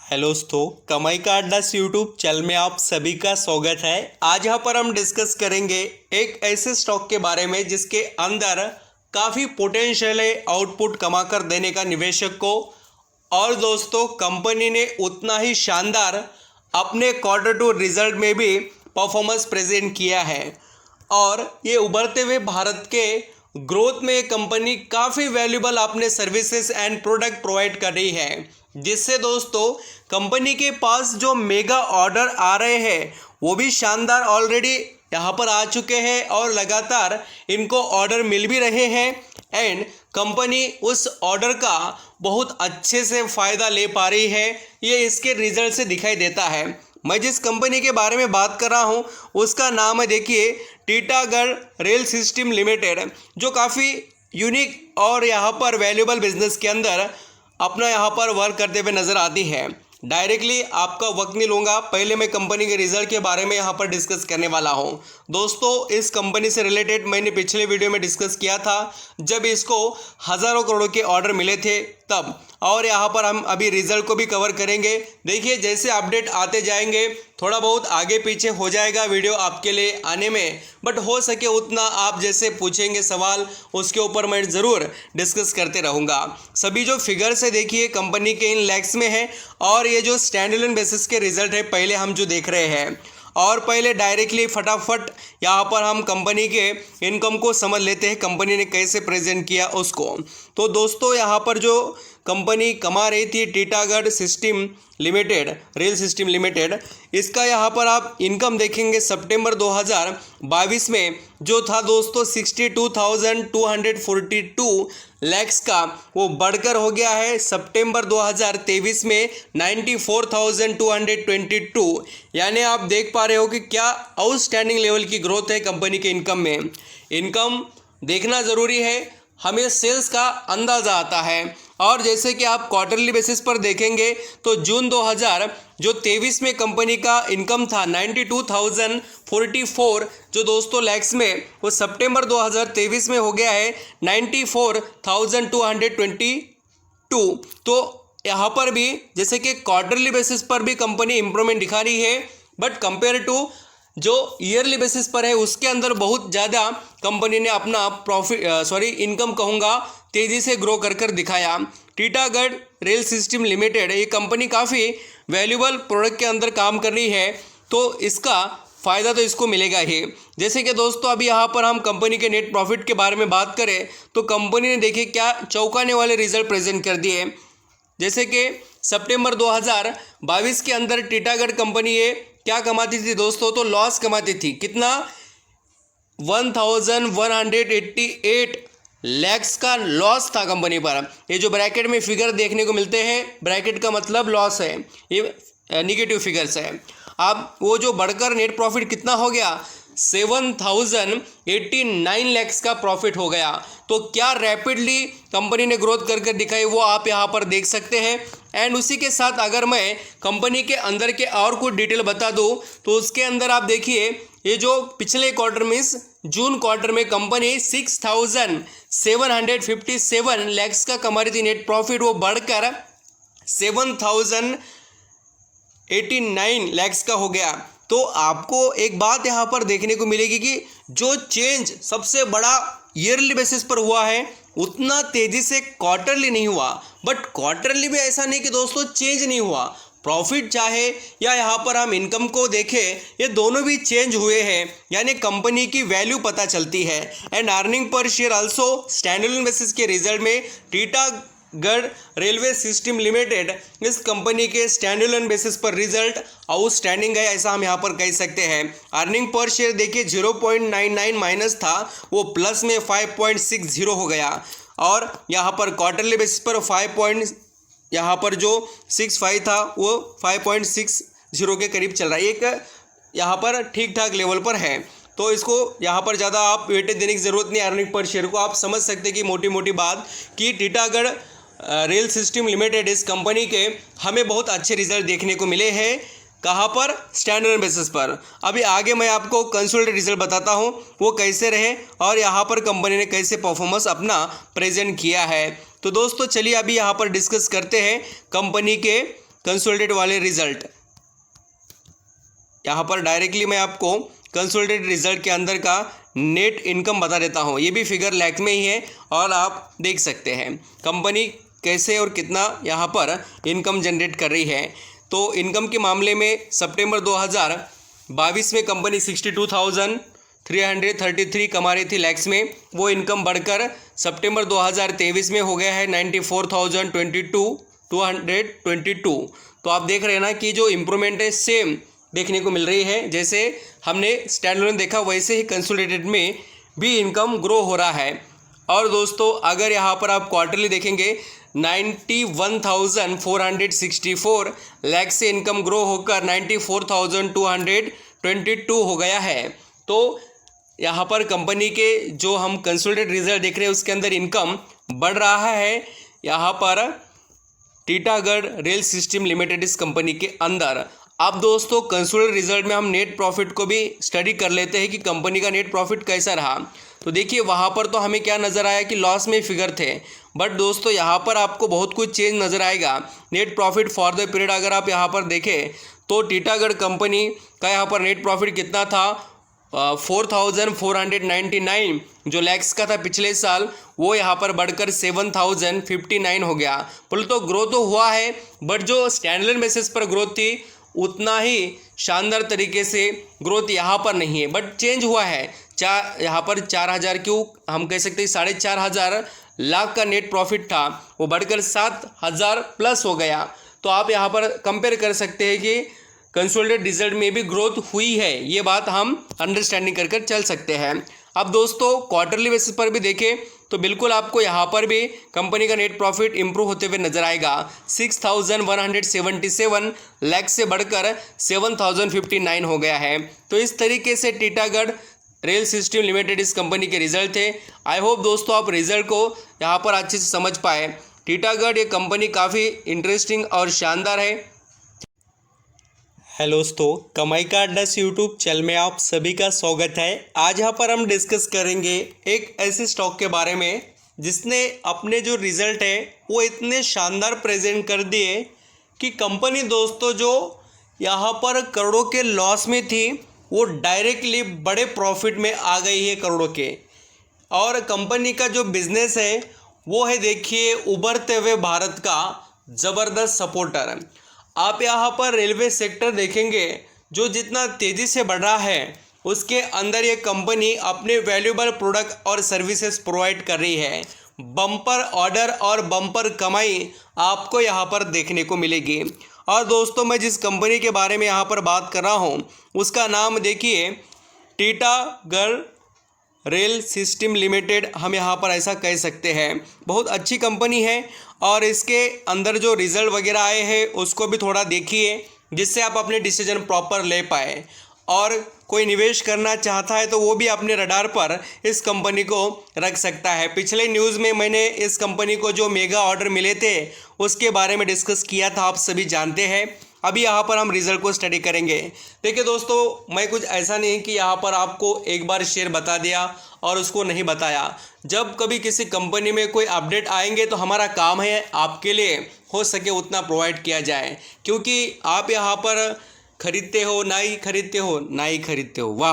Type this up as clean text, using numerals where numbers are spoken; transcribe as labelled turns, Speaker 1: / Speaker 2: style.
Speaker 1: Hello दोस्तों, कमाई का अड्डा यूट्यूब चैनल में आप सभी का स्वागत है। आज यहाँ पर हम डिस्कस करेंगे एक ऐसे स्टॉक के बारे में जिसके अंदर काफ़ी पोटेंशियल है आउटपुट कमाकर देने का निवेशक को। और दोस्तों, कंपनी ने उतना ही शानदार अपने क्वार्टर टू रिजल्ट में भी परफॉर्मेंस प्रेजेंट किया है और ये उभरते हुए भारत के ग्रोथ में कंपनी काफ़ी वैल्यूबल अपने सर्विसेज एंड प्रोडक्ट प्रोवाइड कर रही है, जिससे दोस्तों कंपनी के पास जो मेगा ऑर्डर आ रहे हैं वो भी शानदार ऑलरेडी यहाँ पर आ चुके हैं और लगातार इनको ऑर्डर मिल भी रहे हैं एंड कंपनी उस ऑर्डर का बहुत अच्छे से फ़ायदा ले पा रही है। ये इसके रिजल्ट से दिखाई देता है। मैं जिस कंपनी के बारे में बात कर रहा हूँ उसका नाम है, देखिए, टीटागढ़ रेल सिस्टम लिमिटेड, जो काफ़ी यूनिक और यहाँ पर वैल्यूबल बिजनेस के अंदर अपना यहाँ पर वर्क करते हुए नज़र आती है। डायरेक्टली आपका वक्त नहीं लूँगा, पहले मैं कंपनी के रिजल्ट के बारे में यहाँ पर डिस्कस करने वाला हूँ। दोस्तों, इस कंपनी से रिलेटेड मैंने पिछले वीडियो में डिस्कस किया था जब इसको हज़ारों करोड़ों के ऑर्डर मिले थे तब, और यहाँ पर हम अभी रिजल्ट को भी कवर करेंगे। देखिए, जैसे अपडेट आते जाएंगे थोड़ा बहुत आगे पीछे हो जाएगा वीडियो आपके लिए आने में, बट हो सके उतना आप जैसे पूछेंगे सवाल उसके ऊपर मैं ज़रूर डिस्कस करते रहूँगा। सभी जो फिगर्स है देखिए कंपनी के इन लैक्स में है और ये जो स्टैंडअलोन बेसिस के रिजल्ट है पहले हम जो देख रहे हैं। और पहले डायरेक्टली फटाफट यहाँ पर हम कंपनी के इनकम को समझ लेते हैं, कंपनी ने कैसे प्रेजेंट किया उसको। तो दोस्तों, यहाँ पर जो कंपनी कमा रही थी Titagarh system limited, rail system limited, इसका यहाँ पर आप इनकम देखेंगे सितंबर 2022 में जो था दोस्तों 62,242 लैक्स का, वो बढ़कर हो गया है सितंबर 2023 में 94,222। यानी आप देख पा रहे हो कि क्या आउटस्टैंडिंग लेवल की ग्रोथ है कंपनी के इनकम में। इनकम देखना ज़रूरी है, हमें सेल्स का अंदाज़ा आता है। और जैसे कि आप क्वार्टरली बेसिस पर देखेंगे तो जून 2023 में कंपनी का इनकम था 92,044 जो दोस्तों लैक्स में, वो सितंबर 2023 में हो गया है 94,222। तो यहाँ पर भी जैसे कि क्वार्टरली बेसिस पर भी कंपनी इंप्रूवमेंट दिखा रही है, बट कंपेयर टू जो ईयरली बेसिस पर है उसके अंदर बहुत ज़्यादा कंपनी ने अपना इनकम कहूँगा तेज़ी से ग्रो कर दिखाया। टीटागढ़ रेल सिस्टम लिमिटेड ये कंपनी काफ़ी वैल्यूबल प्रोडक्ट के अंदर काम कर रही है, तो इसका फ़ायदा तो इसको मिलेगा ही। जैसे कि दोस्तों अभी यहाँ पर हम कंपनी के नेट प्रॉफिट के बारे में बात करें तो कंपनी ने देखिए क्या चौंकाने वाले रिजल्ट प्रेजेंट कर दिए। जैसे कि सितंबर 2022 के अंदर टीटागढ़ कंपनी ये क्या कमाती थी दोस्तों, तो लॉस कमाती थी। कितना? 1,188 लैक्स का लॉस था कंपनी पर। ये जो ब्रैकेट में फिगर देखने को मिलते हैं, ब्रैकेट का मतलब लॉस है, ये निगेटिव फिगर्स है। अब वो जो बढ़कर नेट प्रॉफिट कितना हो गया, 7,089 लैक्स का प्रॉफिट हो गया। तो क्या रैपिडली कंपनी ने ग्रोथ कर दिखाई वो आप यहाँ पर देख सकते हैं। एंड उसी के साथ अगर मैं कंपनी के अंदर के और कुछ डिटेल बता दूँ तो उसके अंदर आप देखिए ये जो पिछले क्वार्टर में जून क्वार्टर में कंपनी 6,757 लैक्स का कमा रही थी नेट प्रॉफिट, वो बढ़कर 7,089 लैक्स का हो गया। तो आपको एक बात यहाँ पर देखने को मिलेगी कि जो चेंज सबसे बड़ा ईयरली बेसिस पर हुआ है उतना तेज़ी से क्वार्टरली नहीं हुआ, बट क्वार्टरली भी ऐसा नहीं कि दोस्तों चेंज नहीं हुआ। प्रॉफिट चाहे या यहाँ पर हम इनकम को देखें, ये दोनों भी चेंज हुए हैं, यानी कंपनी की वैल्यू पता चलती है। And earning per share also standalone basis के रिजल्ट में टीटागढ़ रेलवे सिस्टम लिमिटेड इस कंपनी के स्टैंडअलोन बेसिस पर रिजल्ट आउटस्टैंडिंग है, ऐसा हम यहाँ पर कह सकते हैं। अर्निंग पर शेयर देखिए 0.99 माइनस था, वो प्लस में 5.60 हो गया। और यहाँ पर क्वार्टरली बेसिस पर यहाँ पर जो 65 था वो 5.60 के करीब चल रहा है, एक यहाँ पर ठीक ठाक लेवल पर है। तो इसको यहाँ पर ज़्यादा आप वेटेज देने की ज़रूरत नहीं। अर्निंग पर शेयर को आप समझ सकते हैं कि मोटी मोटी बात कि टीटागढ़ रेल सिस्टम लिमिटेड इस कंपनी के हमें बहुत अच्छे रिजल्ट देखने को मिले हैं। कहाँ पर? स्टैंडअलोन बेसिस पर। अभी आगे मैं आपको कंसोलिडेटेड रिजल्ट बताता हूँ वो कैसे रहे और यहाँ पर कंपनी ने कैसे परफॉर्मेंस अपना प्रेजेंट किया है। तो दोस्तों चलिए अभी यहाँ पर डिस्कस करते हैं कंपनी के कंसोलिडेटेड वाले रिजल्ट। यहाँ पर डायरेक्टली मैं आपको कंसोलिडेटेड रिजल्ट के अंदर का नेट इनकम बता देता हूँ। ये भी फिगर लाख में ही है और आप देख सकते हैं कंपनी कैसे और कितना यहाँ पर इनकम जनरेट कर रही है। तो इनकम के मामले में सितंबर 2022 में कंपनी 62,333 कमा रही थी लैक्स में, वो इनकम बढ़कर सितंबर 2023 में हो गया है 94,222। तो आप देख रहे हैं ना कि जो इम्प्रूवमेंट है सेम देखने को मिल रही है। जैसे हमने स्टैंडअलोन देखा वैसे ही कंसोलिडेटेड में भी इनकम ग्रो हो रहा है। और दोस्तों अगर यहाँ पर आप क्वार्टरली देखेंगे 91,464 लाख से इनकम ग्रो होकर 94,222 हो गया है। तो यहाँ पर कंपनी के जो हम कंसोलिडेटेड रिजल्ट देख रहे हैं उसके अंदर इनकम बढ़ रहा है। यहाँ पर टीटागढ़ रेल सिस्टम लिमिटेड इस कंपनी के अंदर। अब दोस्तों कंसोलिडेटेड रिजल्ट में हम नेट प्रॉफिट को भी स्टडी कर लेते हैं कि कंपनी का नेट प्रॉफिट कैसा रहा। तो देखिए वहाँ पर तो हमें क्या नज़र आया कि लॉस में फिगर थे, बट दोस्तों यहाँ पर आपको बहुत कुछ चेंज नज़र आएगा। Net profit for the period अगर आप यहाँ पर देखें तो टीटागढ़ कंपनी का यहाँ पर नेट प्रॉफिट कितना था 4,499 जो लैक्स का था पिछले साल, वो यहाँ पर बढ़कर 7,059 हो गया। बोले तो ग्रोथ तो हुआ है, बट जो स्टैंडअलोन बेसिस पर ग्रोथ थी उतना ही शानदार तरीके से ग्रोथ यहाँ पर नहीं है, बट चेंज हुआ है। यहाँ पर 4,000 क्यों हम कह सकते हैं 4,500 लाख का नेट प्रॉफिट था, वो बढ़कर 7,000 प्लस हो गया। तो आप यहाँ पर कंपेयर कर सकते हैं कि कंसोलिडेटेड रिजल्ट में भी ग्रोथ हुई है, ये बात हम अंडरस्टैंडिंग कर चल सकते हैं। अब दोस्तों क्वार्टरली बेसिस पर भी देखें तो बिल्कुल आपको यहाँ पर भी कंपनी का नेट प्रॉफिट इंप्रूव होते हुए नजर आएगा। 6,177 लाख से बढ़कर 7,059 हो गया है। तो इस तरीके से टीटागढ़ रेल सिस्टम लिमिटेड इस कंपनी के रिजल्ट थे। आई होप दोस्तों आप रिजल्ट को यहाँ पर अच्छे से समझ पाए। टीटागढ़ ये कंपनी काफ़ी इंटरेस्टिंग और शानदार है। हेलो दोस्तों, कमाई का अड्डा यूट्यूब चैनल में आप सभी का स्वागत है। आज यहाँ पर हम डिस्कस करेंगे एक ऐसे स्टॉक के बारे में जिसने अपने जो रिजल्ट है वो इतने शानदार प्रेजेंट कर दिए कि कंपनी दोस्तों जो यहाँ पर करोड़ों के लॉस में थी वो डायरेक्टली बड़े प्रॉफिट में आ गई है करोड़ों के। और कंपनी का जो बिजनेस है वो है देखिए उभरते हुए भारत का ज़बरदस्त सपोर्टर। आप यहाँ पर रेलवे सेक्टर देखेंगे जो जितना तेज़ी से बढ़ रहा है उसके अंदर ये कंपनी अपने वैल्यूएबल प्रोडक्ट और सर्विसेज प्रोवाइड कर रही है। बम्पर ऑर्डर और बम्पर कमाई आपको यहाँ पर देखने को मिलेगी। और दोस्तों मैं जिस कंपनी के बारे में यहाँ पर बात कर रहा हूँ उसका नाम देखिए टीटागढ़ रेल सिस्टम लिमिटेड, हम यहाँ पर ऐसा कह सकते हैं। बहुत अच्छी कंपनी है और इसके अंदर जो रिज़ल्ट वगैरह आए हैं उसको भी थोड़ा देखिए जिससे आप अपने डिसीजन प्रॉपर ले पाए। और कोई निवेश करना चाहता है तो वो भी अपने रडार पर इस कंपनी को रख सकता है। पिछले न्यूज़ में मैंने इस कंपनी को जो मेगा ऑर्डर मिले थे उसके बारे में डिस्कस किया था, आप सभी जानते हैं। अभी यहाँ पर हम रिजल्ट को स्टडी करेंगे। देखिए दोस्तों मैं कुछ ऐसा नहीं कि यहाँ पर आपको एक बार शेयर बता दिया और उसको नहीं बताया। जब कभी किसी कंपनी में कोई अपडेट आएंगे तो हमारा काम है आपके लिए हो सके उतना प्रोवाइड किया जाए, क्योंकि आप यहाँ पर खरीदते हो ना ही खरीदते हो वाह।